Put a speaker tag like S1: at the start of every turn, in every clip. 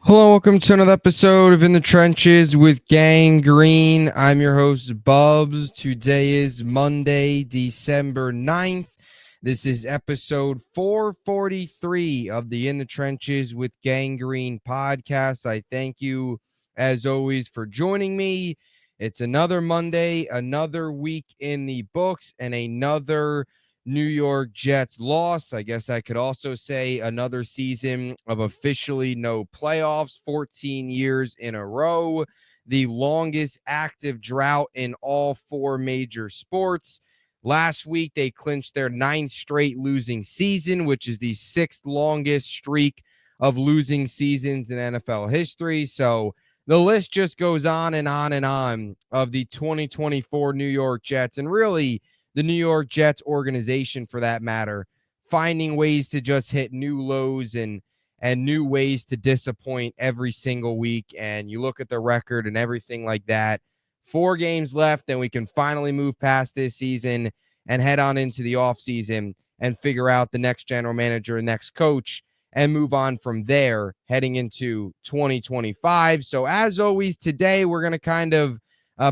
S1: Hello, welcome to another episode of In the Trenches with Gang Green. I'm your host, Bubbs. Today is Monday, December 9th. This is episode 443 of the In the Trenches with Gang Green podcast. I thank you, as always, for joining me. It's another Monday, another week in the books, and another New York Jets loss. I guess I could also say another season of officially no playoffs, 14 years in a row, the longest active drought in all four major sports. Last week, they clinched their 9th straight losing season, which is the 6th longest streak of losing seasons in NFL history. So the list just goes on and on and on of the 2024 New York Jets. And really, the New York Jets organization, for that matter, finding ways to just hit new lows and new ways to disappoint every single week. And you look at the record and everything like that. 4 games left, and we can finally move past this season and head on into the offseason and figure out the next general manager, next coach, and move on from there heading into 2025. So as always, today we're going to kind of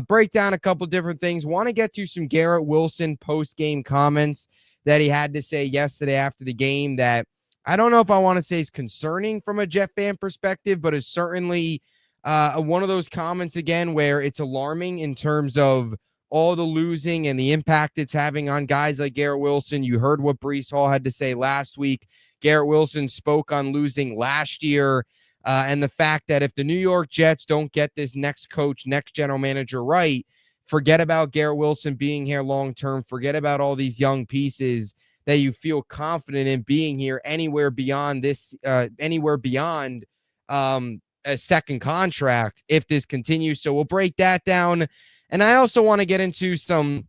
S1: break down a couple different things. Want to get to some Garrett Wilson post-game comments that he had to say yesterday after the game that I don't know if I want to say is concerning from a Jet fan perspective, but is certainly one of those comments, again, where it's alarming in terms of all the losing and the impact it's having on guys like Garrett Wilson. You heard what Breece Hall had to say last week. Garrett Wilson spoke on losing last year. And the fact that if the New York Jets don't get this next coach, next general manager right, forget about Garrett Wilson being here long-term. Forget about all these young pieces that you feel confident in being here anywhere beyond this, anywhere beyond a second contract if this continues. So we'll break that down. And I also want to get into some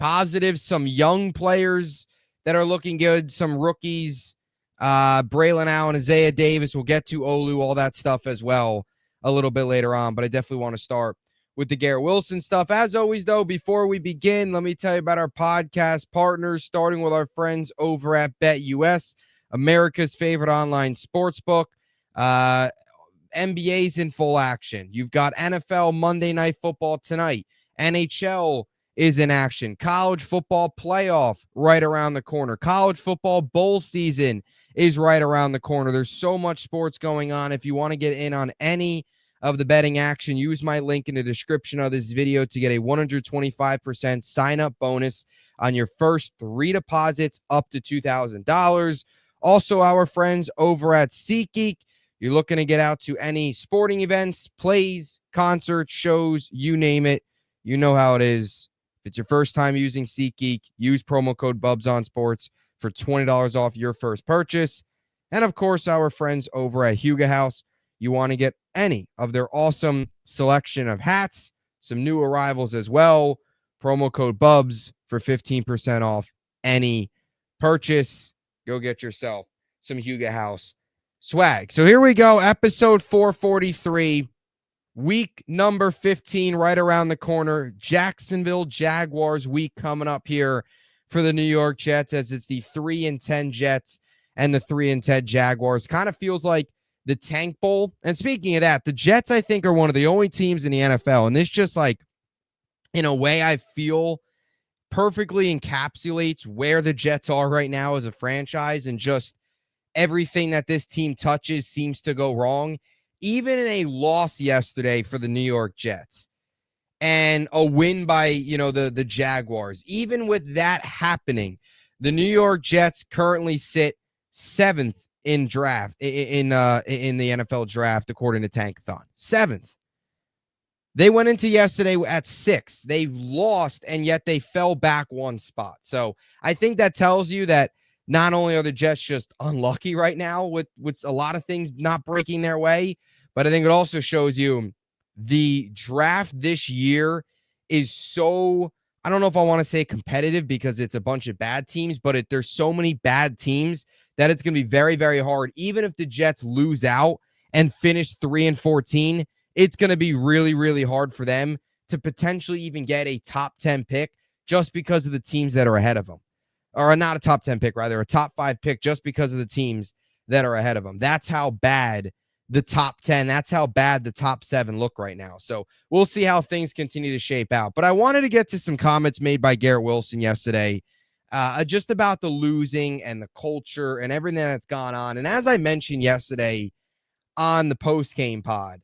S1: positives, some young players that are looking good, some rookies, Braylon Allen, Isaiah Davis. We'll get to Olu, all that stuff as well a little bit later on, but I definitely want to start with the Garrett Wilson stuff. As always, though, before we begin, let me tell you about our podcast partners, starting with our friends over at BetUS, America's favorite online sportsbook. NBA's in full action. You've got NFL Monday Night Football tonight. NHL is in action. College football playoff right around the corner. College football bowl season is right around the corner. There's so much sports going on. If you want to get in on any of the betting action, use my link in the description of this video to get a 125% sign-up bonus on your first 3 deposits up to $2,000. Also, our friends over at SeatGeek. You're looking to get out to any sporting events, plays, concerts, shows, you name it. You know how it is. If it's your first time using SeatGeek, use promo code BubsOnSports for $20 off your first purchase. And, of course, our friends over at Huga House. You want to get any of their awesome selection of hats, some new arrivals as well. Promo code BUBS for 15% off any purchase. Go get yourself some Huga House swag. So here we go, episode 443, week number 15 right around the corner. Jacksonville Jaguars week coming up here for the New York Jets, as it's the 3-10 Jets and the 3-10 Jaguars. Kind of feels like the Tank Bowl. And speaking of that, the Jets, I think, are one of the only teams in the NFL, and this just, like, in a way, I feel perfectly encapsulates where the Jets are right now as a franchise, and just everything that this team touches seems to go wrong. Even in a loss yesterday for the New York Jets and a win by, the Jaguars, even with that happening, the New York Jets currently sit 7th in draft in the NFL draft, according to Tankathon. 7th. They went into yesterday at 6th. They lost, and yet they fell back one spot. So I think that tells you that not only are the Jets just unlucky right now with a lot of things not breaking their way, but I think it also shows you the draft this year is so, I don't know if I want to say competitive because it's a bunch of bad teams, but there's so many bad teams that it's going to be very, very hard. Even if the Jets lose out and finish 3-14, it's going to be really, really hard for them to potentially even get a top 10 pick just because of the teams that are ahead of them. Or not a top 10 pick, rather, a top 5 pick just because of the teams that are ahead of them. That's how bad the top 10. That's how bad the top 7 look right now. So we'll see how things continue to shape out. But I wanted to get to some comments made by Garrett Wilson yesterday, just about the losing and the culture and everything that's gone on. And as I mentioned yesterday on the postgame pod,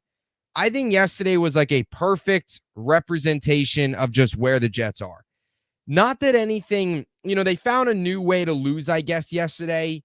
S1: I think yesterday was like a perfect representation of just where the Jets are. Not that anything, they found a new way to lose, I guess, yesterday.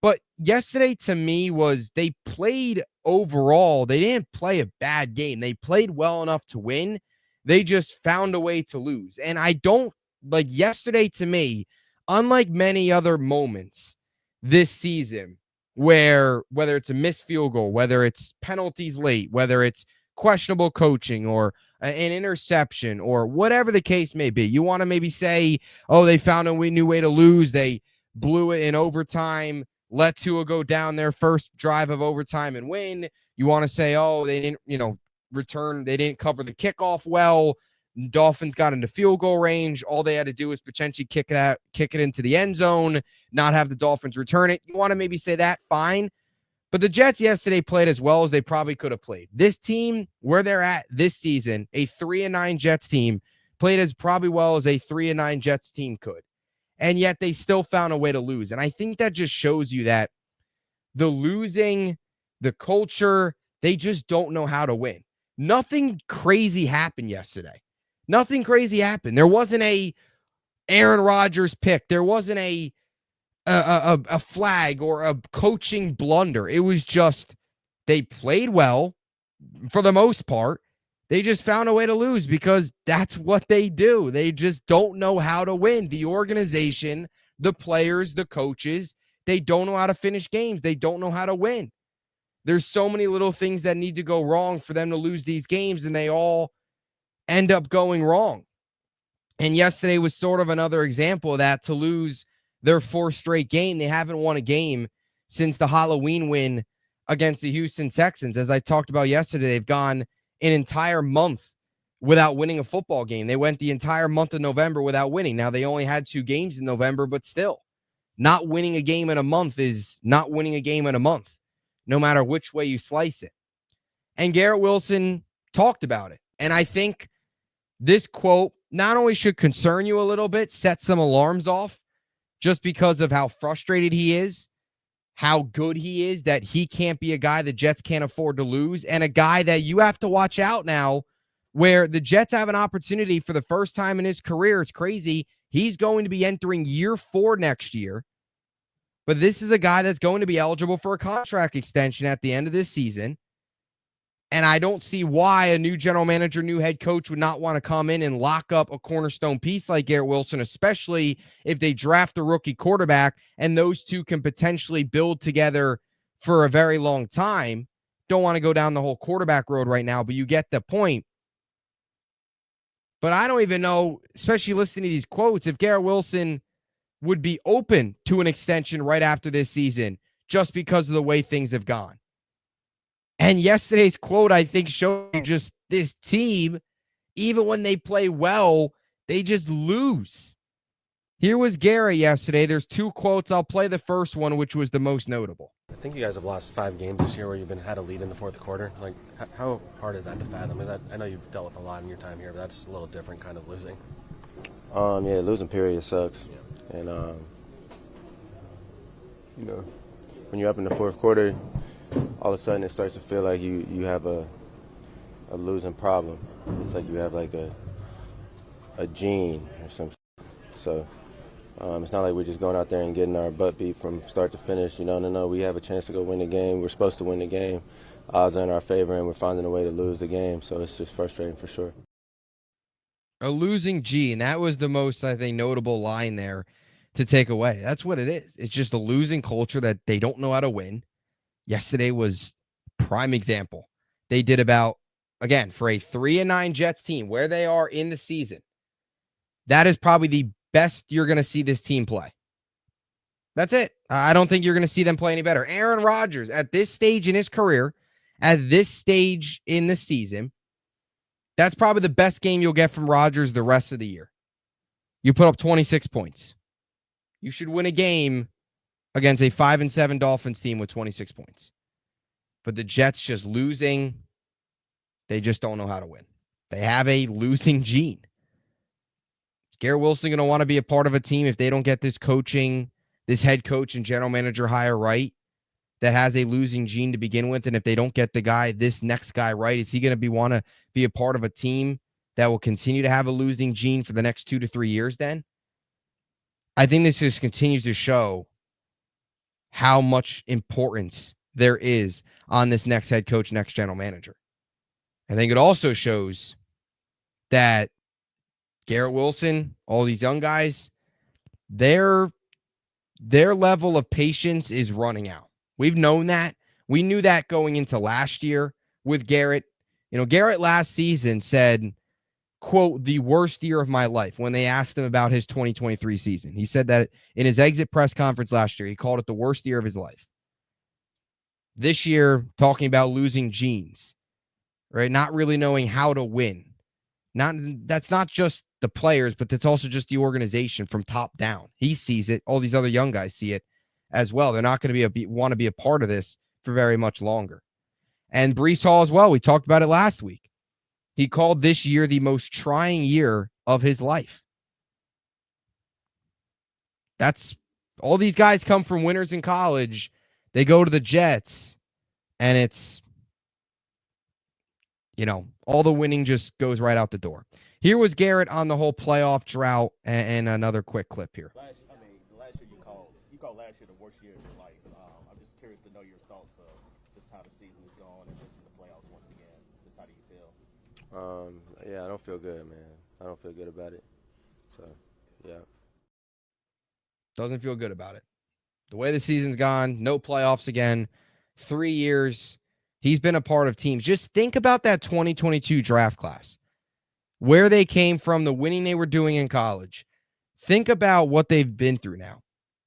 S1: But yesterday to me was they played overall. They didn't play a bad game. They played well enough to win. They just found a way to lose. And I don't like yesterday to me, unlike many other moments this season, where whether it's a missed field goal, whether it's penalties late, whether it's questionable coaching or an interception or whatever the case may be, you want to maybe say, oh, they found a new way to lose. They blew it in overtime, let Tua go down their first drive of overtime and win. You want to say, oh, they didn't, return. They didn't cover the kickoff well. Dolphins got into field goal range. All they had to do was potentially kick it into the end zone, not have the Dolphins return it. You want to maybe say that, fine. But the Jets yesterday played as well as they probably could have played. This team, where they're at this season, a 3-9 Jets team, played as probably well as a 3-9 Jets team could. And yet they still found a way to lose. And I think that just shows you that the losing, the culture, they just don't know how to win. Nothing crazy happened yesterday. Nothing crazy happened. There wasn't a Aaron Rodgers pick. There wasn't a flag or a coaching blunder. It was just they played well for the most part. They just found a way to lose because that's what they do. They just don't know how to win. The organization, the players, the coaches, they don't know how to finish games. They don't know how to win. There's so many little things that need to go wrong for them to lose these games, and they all end up going wrong. And yesterday was sort of another example of that, to lose their fourth straight game. They haven't won a game since the Halloween win against the Houston Texans. As I talked about yesterday, they've gone an entire month without winning a football game. They went the entire month of November without winning. Now, they only had 2 games in November, but still, not winning a game in a month is not winning a game in a month, no matter which way you slice it. And Garrett Wilson talked about it. And I think this quote not only should concern you a little bit, set some alarms off, just because of how frustrated he is, how good he is, that he can't be a guy the Jets can't afford to lose, and a guy that you have to watch out now, where the Jets have an opportunity for the first time in his career. It's crazy. He's going to be entering year 4 next year, but this is a guy that's going to be eligible for a contract extension at the end of this season. And I don't see why a new general manager, new head coach would not want to come in and lock up a cornerstone piece like Garrett Wilson, especially if they draft a rookie quarterback and those two can potentially build together for a very long time. Don't want to go down the whole quarterback road right now, but you get the point. But I don't even know, especially listening to these quotes, if Garrett Wilson would be open to an extension right after this season just because of the way things have gone. And yesterday's quote, I think, showed you just this team, even when they play well, they just lose. Here was Garrett yesterday. There's 2 quotes. I'll play the first one, which was the most notable.
S2: I think you guys have lost 5 games this year where you've had a lead in the fourth quarter. Like, how hard is that to fathom? I know you've dealt with a lot in your time here, but that's a little different kind of losing.
S3: Yeah, losing period sucks. Yeah. And, when you're up in the fourth quarter, all of a sudden it starts to feel like you have a losing problem. It's like you have like a gene or something. So it's not like we're just going out there and getting our butt beat from start to finish. No. We have a chance to go win the game. We're supposed to win the game. Odds are in our favor, and we're finding a way to lose the game. So it's just frustrating for sure.
S1: A losing gene. That was the most, I think, notable line there to take away. That's what it is. It's just a losing culture that they don't know how to win. Yesterday was prime example. They did about, again, for a 3-9 Jets team, where they are in the season, that is probably the best you're going to see this team play. That's it. I don't think you're going to see them play any better. Aaron Rodgers, at this stage in his career, at this stage in the season, that's probably the best game you'll get from Rodgers the rest of the year. You put up 26 points. You should win a game against a 5-7 Dolphins team with 26 points. But the Jets just losing, they just don't know how to win. They have a losing gene. Is Garrett Wilson going to want to be a part of a team if they don't get this head coach and general manager hire right that has a losing gene to begin with? And if they don't get this next guy right, is he going to want to be a part of a team that will continue to have a losing gene for the next 2 to 3 years then? I think this just continues to show how much importance there is on this next head coach, next general manager. I think it also shows that Garrett Wilson, all these young guys, their level of patience is running out. We've known that. We knew that going into last year with Garrett. Garrett last season said, quote, the worst year of my life when they asked him about his 2023 season. He said that in his exit press conference last year. He called it the worst year of his life. This year, talking about losing genes, right? Not really knowing how to win. That's not just the players, but that's also just the organization from top down. He sees it. All these other young guys see it as well. They're not going to want to be a part of this for very much longer. And Breece Hall as well. We talked about it last week. He called this year the most trying year of his life. That's all these guys come from winners in college. They go to the Jets, and it's, all the winning just goes right out the door. Here was Garrett on the whole playoff drought, and another quick clip here.
S4: Last year you called last year the worst year of your life. I'm just curious to know your thoughts of just how the season is going and just in the playoffs once again. Just how do you feel?
S3: Yeah, I don't feel good, man. I don't feel good about it. So, yeah.
S1: Doesn't feel good about it. The way the season's gone, no playoffs again, 3 years. He's been a part of teams. Just think about that 2022 draft class, where they came from, the winning they were doing in college. Think about what they've been through now.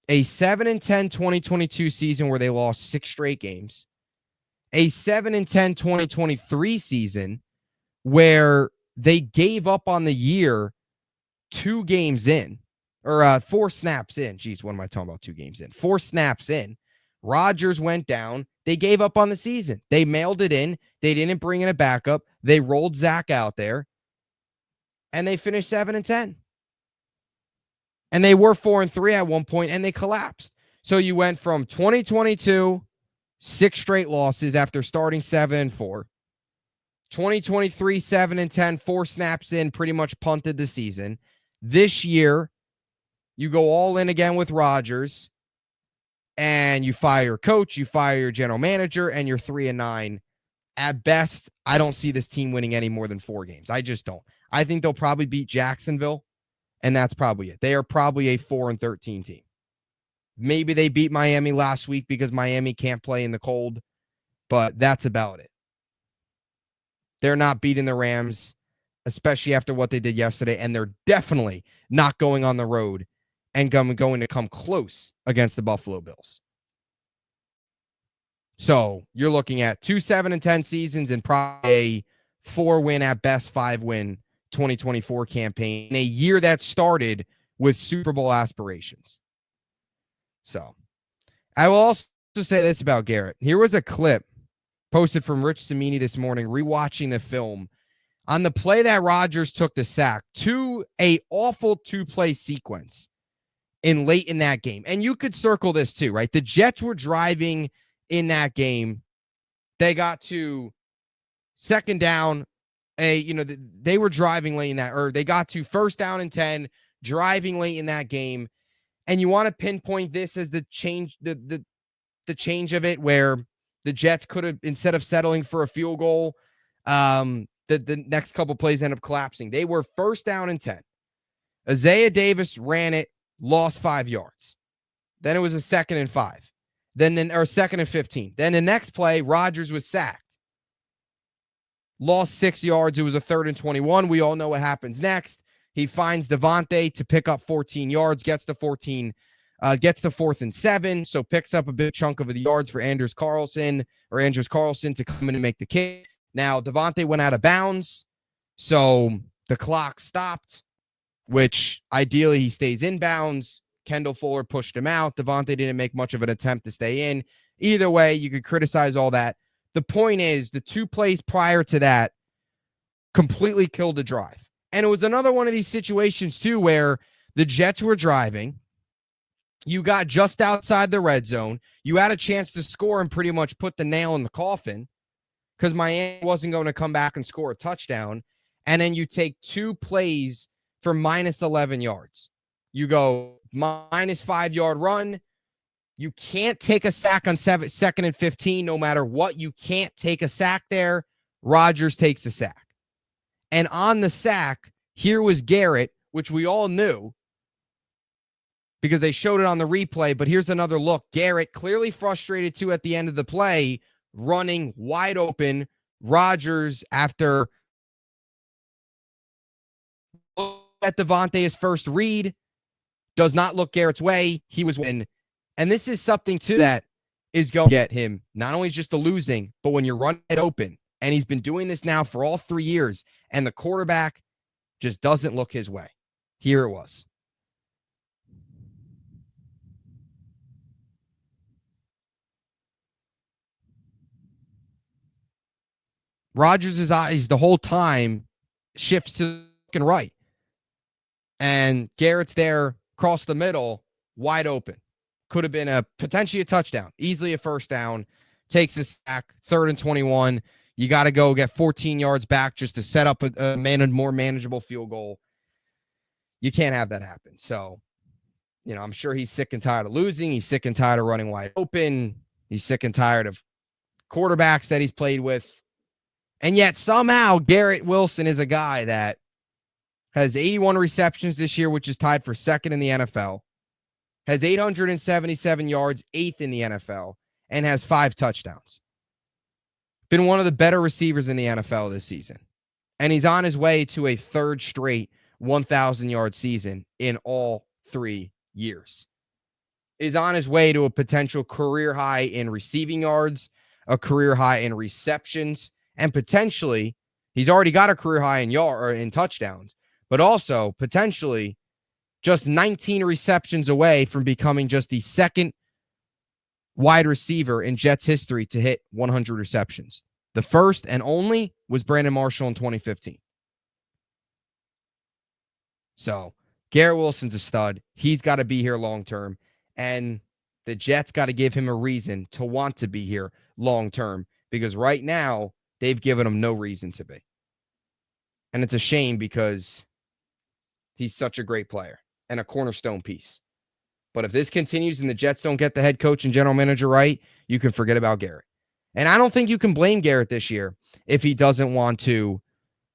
S1: A 7-10 2022 season where they lost 6 straight games. A 7-10 2023 season where they gave up on the year 2 games in, or 4 snaps in. Jeez, what am I talking about? 2 games in. 4 snaps in. Rodgers went down. They gave up on the season. They mailed it in. They didn't bring in a backup. They rolled Zach out there. And they finished 7-10. And they were 4-3 at one point, and they collapsed. So you went from 2022, 6 straight losses after starting 7-4. 2023, 7-10, 4 snaps in, pretty much punted the season. This year, you go all in again with Rodgers, and you fire your coach, you fire your general manager, and you're 3-9. At best, I don't see this team winning any more than 4 games. I just don't. I think they'll probably beat Jacksonville, and that's probably it. They are probably a 4-13 team. Maybe they beat Miami last week because Miami can't play in the cold, but that's about it. They're not beating the Rams, especially after what they did yesterday, and they're definitely not going on the road and going to come close against the Buffalo Bills. So you're looking at 2 7-10 seasons and probably a 4-win at best, 5-win 2024 campaign in a year that started with Super Bowl aspirations. So I will also say this about Garrett. Here was a clip posted from Rich Cimini this morning, rewatching the film on the play that Rodgers took the sack to a awful 2-play sequence late in that game. And you could circle this too, right? The Jets were driving in that game. They got to second down. They were driving late in that, or they got to 1st down and 10, driving late in that game. And you want to pinpoint this as the change, the change of it, where the Jets could have, instead of settling for a field goal, the next couple plays end up collapsing. They were 1st down and 10. Isaiah Davis ran it, lost 5 yards. Then it was a 2nd and 5. Then 2nd and 15. Then the next play, Rodgers was sacked. Lost 6 yards. It was a 3rd and 21. We all know what happens next. He finds Devontae to pick up 14 yards, gets to 4th and 7, so picks up a big chunk of the yards for Andrews Carlson to come in and make the kick. Now, Devontae went out of bounds, so the clock stopped, which ideally he stays in bounds. Kendall Fuller pushed him out. Devontae didn't make much of an attempt to stay in. Either way, you could criticize all that. The point is, the 2 plays prior to that completely killed the drive. And it was another one of these situations, too, where the Jets were driving. You got just outside the red zone. You had a chance to score and pretty much put the nail in the coffin because Miami wasn't going to come back and score a touchdown. And then you take 2 plays for minus 11 yards. You go minus 5-yard run. You can't take a sack on 2nd and 15 no matter what. You can't take a sack there. Rodgers takes a sack. And on the sack, here was Garrett, which we all knew because they showed it on the replay. But here's another look. Garrett, clearly frustrated too at the end of the play, running wide open. Rodgers, after at Devontae his first read, does not look Garrett's way. He was winning. And this is something, too, that is going to get him not only just the losing, but when you're running it open. And he's been doing this now for all 3 years, and the quarterback just doesn't look his way. Here it was. Rodgers' eyes the whole time shifts to the right. And Garrett's there across the middle, wide open. Could have been potentially a touchdown, easily a first down, takes a sack, 3rd and 21. You got to go get 14 yards back just to set up a more manageable field goal. You can't have that happen. So, I'm sure he's sick and tired of losing. He's sick and tired of running wide open. He's sick and tired of quarterbacks that he's played with. And yet somehow Garrett Wilson is a guy that has 81 receptions this year, which is tied for 2nd in the NFL. Has 877 yards, 8th in the NFL, and has 5 touchdowns. Been one of the better receivers in the NFL this season. And he's on his way to a 3rd straight 1,000-yard season in all 3 years. Is on his way to a potential career high in receiving yards, a career high in receptions, and potentially, he's already got a career high in touchdowns, but also potentially just 19 receptions away from becoming just the 2nd wide receiver in Jets history to hit 100 receptions. The first and only was Brandon Marshall in 2015. So Garrett Wilson's a stud. He's got to be here long-term. And the Jets got to give him a reason to want to be here long-term because right now they've given him no reason to be. And it's a shame because he's such a great player and a cornerstone piece. But if this continues and the Jets don't get the head coach and general manager right, you can forget about Garrett. And I don't think you can blame Garrett this year if he doesn't want to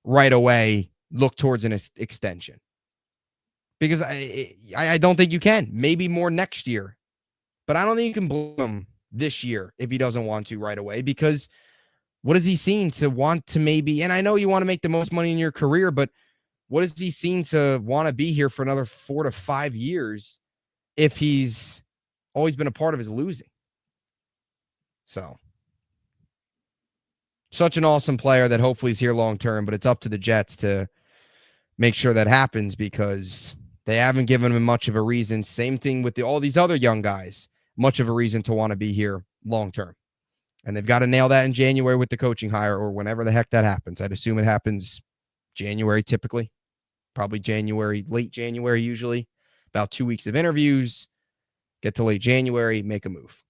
S1: right away look towards an extension. Because I don't think you can. Maybe more next year. But I don't think you can blame him this year if he doesn't want to right away. Because what has he seen to want to maybe, and I know you want to make the most money in your career, but what has he seen to want to be here for another 4 to 5 years if he's always been a part of his losing? So, such an awesome player that hopefully is here long term, but it's up to the Jets to make sure that happens because they haven't given him much of a reason. Same thing with all these other young guys, much of a reason to want to be here long term. And they've got to nail that in January with the coaching hire or whenever the heck that happens. I'd assume it happens January typically, probably January, late January usually. About 2 weeks of interviews, get to late January, make a move.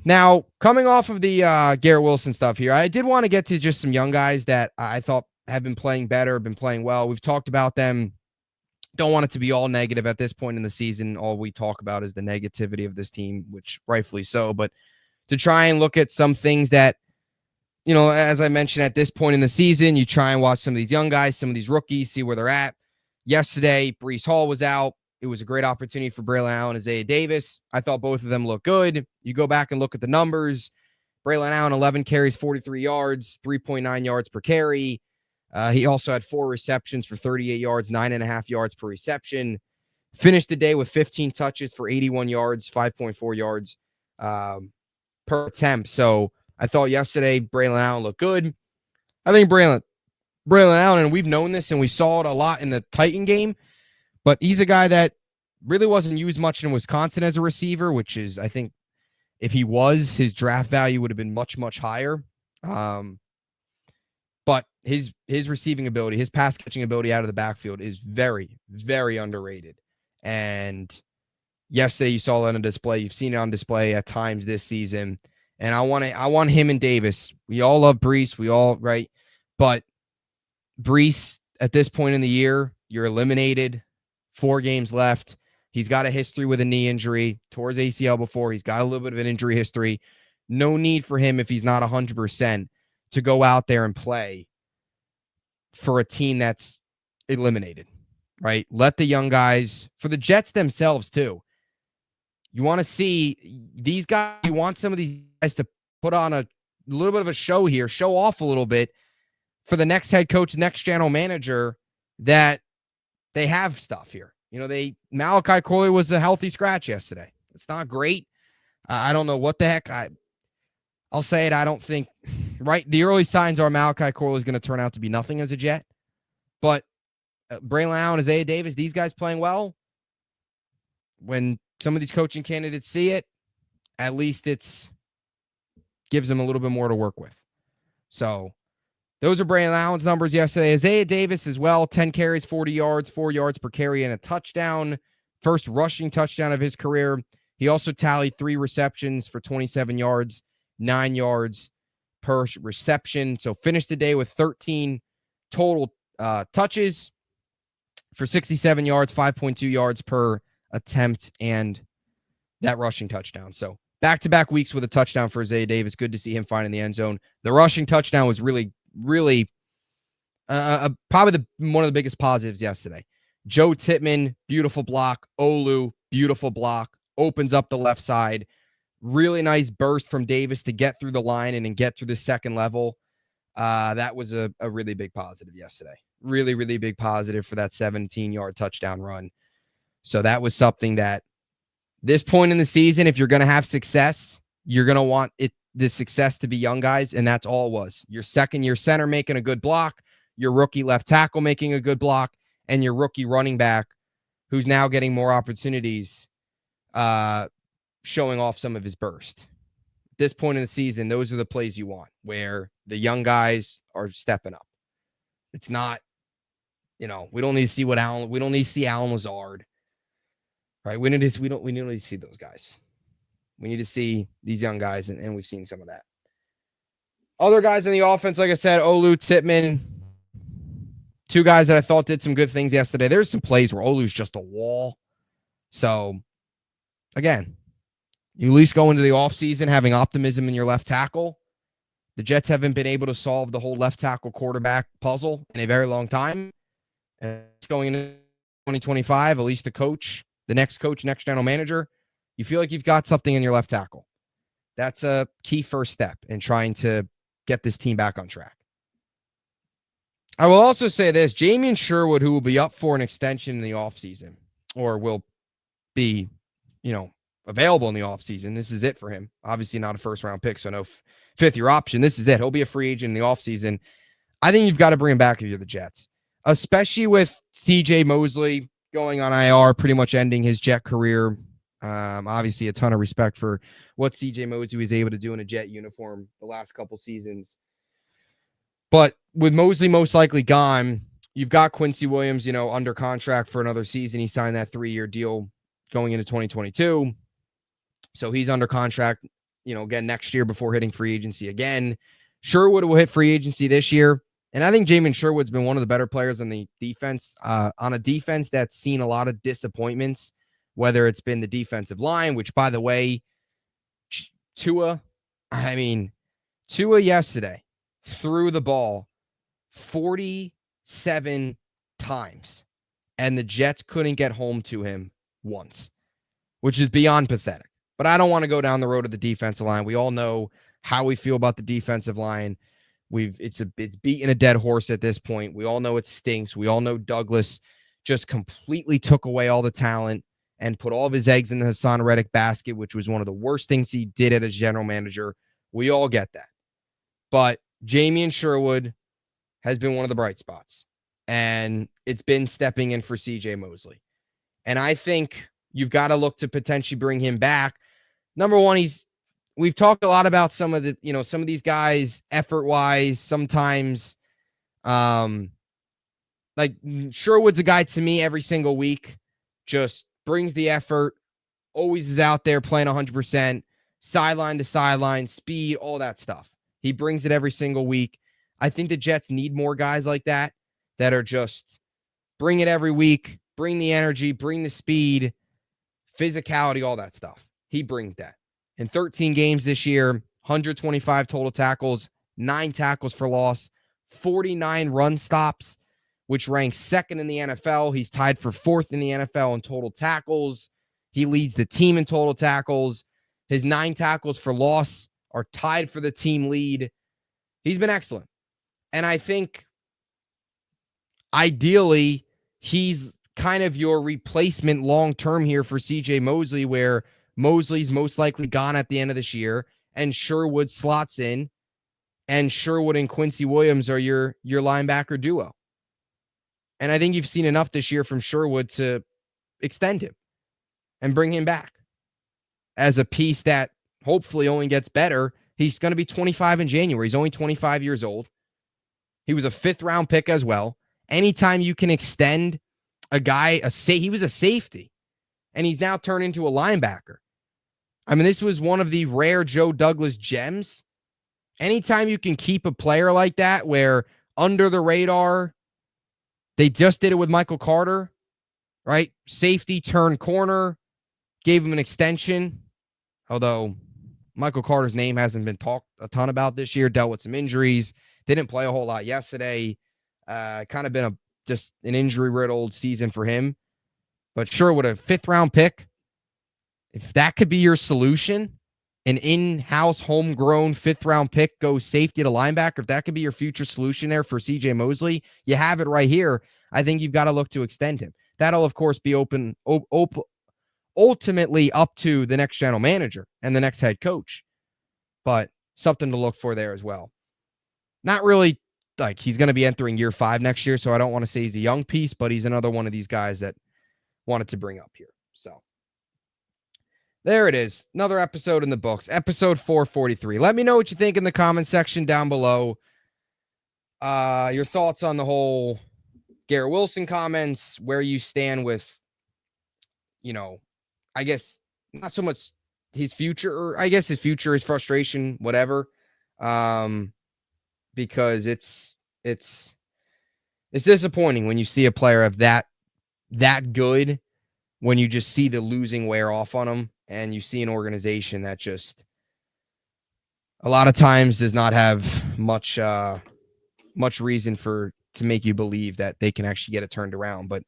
S1: Now, coming off of the Garrett Wilson stuff here, I did want to get to just some young guys that I thought have been playing better, been playing well. We've talked about them. Don't want it to be all negative at this point in the season. All we talk about is the negativity of this team, which rightfully so. But to try and look at some things that, as I mentioned at this point in the season, you try and watch some of these young guys, some of these rookies, see where they're at. Yesterday, Breece Hall was out. It was a great opportunity for Braylon Allen and Isaiah Davis. I thought both of them looked good. You go back and look at the numbers. Braylon Allen, 11 carries, 43 yards, 3.9 yards per carry. He also had 4 receptions for 38 yards, 9.5 yards per reception. Finished the day with 15 touches for 81 yards, 5.4 yards per attempt. So I thought yesterday Braylon Allen looked good. I think Braylon Allen, and we've known this and we saw it a lot in the Titan game, but he's a guy that really wasn't used much in Wisconsin as a receiver, which is, I think, If he was, his draft value would have been much, much higher. But his receiving ability, his pass catching ability out of the backfield is very, very underrated. And yesterday you saw that on display. You've seen it on display at times this season. And I want him and Davis. We all love Breece. We all, right? But Breece, at this point in the year, you're eliminated. 4 games left. He's got a history with a knee injury, tore his ACL before. He's got a little bit of an injury history. No need for him, if he's not 100%, to go out there and play for a team that's eliminated, right? Let the young guys, for the Jets themselves too, you want to see these guys, you want some of these guys to put on a little bit of a show here, show off a little bit for the next head coach, next general manager, that they have stuff here. You know, Malachi Corley was a healthy scratch yesterday. It's not great. I don't know what the heck. I'll say it. I don't think, right? The early signs are Malachi Corley is going to turn out to be nothing as a Jet. But Braylon Allen, Isaiah Davis, these guys playing well. When some of these coaching candidates see it, at least gives them a little bit more to work with. So those are Braylon Allen's numbers yesterday. Isaiah Davis as well, 10 carries, 40 yards, 4 yards per carry, and a touchdown. First rushing touchdown of his career. He also tallied 3 receptions for 27 yards, 9 yards per reception. So finished the day with 13 total touches for 67 yards, 5.2 yards per attempt, and that rushing touchdown. So back-to-back weeks with a touchdown for Isaiah Davis. Good to see him finding the end zone. The rushing touchdown was really probably one of the biggest positives yesterday. Joe Tittman, beautiful block. Olu, beautiful block. Opens up the left side. Really nice burst from Davis to get through the line and get through the second level. That was a really big positive yesterday. Really, really big positive for that 17-yard touchdown run. So that was something that this point in the season, if you're going to have success, you're going to want the success to be young guys, and that's all it was. Your second-year center making a good block, your rookie left tackle making a good block, and your rookie running back who's now getting more opportunities showing off some of his burst. At this point in the season, those are the plays you want, where the young guys are stepping up. It's not, we don't need to see we don't need to see Allen Lazard, right? We don't need to see those guys. We need to see these young guys, and we've seen some of that. Other guys in the offense, like I said, Olu, Tittman, 2 guys that I thought did some good things yesterday. There's some plays where Olu's just a wall. So, again, you at least go into the offseason having optimism in your left tackle. The Jets haven't been able to solve the whole left tackle quarterback puzzle in a very long time. And it's going into 2025, at least the next general manager, you feel like you've got something in your left tackle. That's a key first step in trying to get this team back on track. I will also say this, Jamien Sherwood, who will be up for an extension in the offseason, or will be, available in the offseason. This is it for him. Obviously not a first-round pick, so no fifth-year option. This is it. He'll be a free agent in the offseason. I think you've got to bring him back if you're the Jets, especially with C.J. Mosley going on IR, pretty much ending his Jet career. Obviously a ton of respect for what CJ Mosley was able to do in a Jet uniform the last couple seasons. But with Mosley most likely gone, you've got Quincy Williams, under contract for another season. He signed that 3-year deal going into 2022. So he's under contract, again next year before hitting free agency again. Sherwood will hit free agency this year. And I think Jamien Sherwood's been one of the better players on the defense, on a defense that's seen a lot of disappointments, whether it's been the defensive line, which, by the way, Tua yesterday threw the ball 47 times, and the Jets couldn't get home to him once, which is beyond pathetic. But I don't want to go down the road of the defensive line. We all know how we feel about the defensive line. It's beating a dead horse at this point. We all know it stinks. We all know Douglas just completely took away all the talent and put all of his eggs in the Hassan Reddick basket, which was one of the worst things he did as general manager. We all get that. But Jamien Sherwood has been one of the bright spots, and it's been stepping in for CJ Mosley. And I think you've got to look to potentially bring him back. Number one, he's we've talked a lot about some of these guys effort-wise, sometimes like Sherwood's a guy to me every single week, just brings the effort, always is out there playing 100%, sideline to sideline, speed, all that stuff. He brings it every single week. I think the Jets need more guys like that are just bring it every week, bring the energy, bring the speed, physicality, all that stuff. He brings that. In 13 games this year, 125 total tackles, 9 tackles for loss, 49 run stops, which ranks second in the NFL. He's tied for 4th in the NFL in total tackles. He leads the team in total tackles. His 9 tackles for loss are tied for the team lead. He's been excellent. And I think ideally he's kind of your replacement long-term here for CJ Mosley, where Mosley's most likely gone at the end of this year and Sherwood slots in, and Sherwood and Quincy Williams are your linebacker duo. And I think you've seen enough this year from Sherwood to extend him and bring him back as a piece that hopefully only gets better. He's going to be 25 in January. He's only 25 years old. He was a 5th-round pick as well. Anytime you can extend a guy, he was a safety, and he's now turned into a linebacker. I mean, this was one of the rare Joe Douglas gems. Anytime you can keep a player like that where under the radar, they just did it with Michael Carter, right? Safety turn corner, gave him an extension, although Michael Carter's name hasn't been talked a ton about this year, dealt with some injuries, didn't play a whole lot yesterday. Kind of been just an injury-riddled season for him. But sure, with a 5th-round pick, if that could be your solution, an in-house, homegrown 5th-round pick goes safety to linebacker, if that could be your future solution there for CJ Mosley, you have it right here. I think you've got to look to extend him. That'll, of course, be ultimately up to the next general manager and the next head coach. But something to look for there as well. Not really like he's going to be entering year 5 next year, so I don't want to say he's a young piece, but he's another one of these guys that wanted to bring up here. So there it is. Another episode in the books. Episode 443. Let me know what you think in the comment section down below. Your thoughts on the whole Garrett Wilson comments, where you stand with, I guess not so much his future, or I guess his future, his frustration, whatever. Because it's disappointing when you see a player of that good, when you just see the losing wear off on him, and you see an organization that just a lot of times does not have much reason to make you believe that they can actually get it turned around. But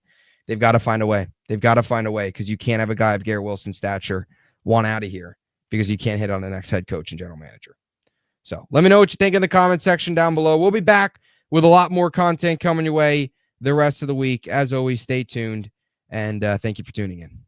S1: they've got to find a way. They've got to find a way, because you can't have a guy of Garrett Wilson's stature want out of here because you can't hit on the next head coach and general manager. So let me know what you think in the comment section down below. We'll be back with a lot more content coming your way the rest of the week. As always, stay tuned, and thank you for tuning in.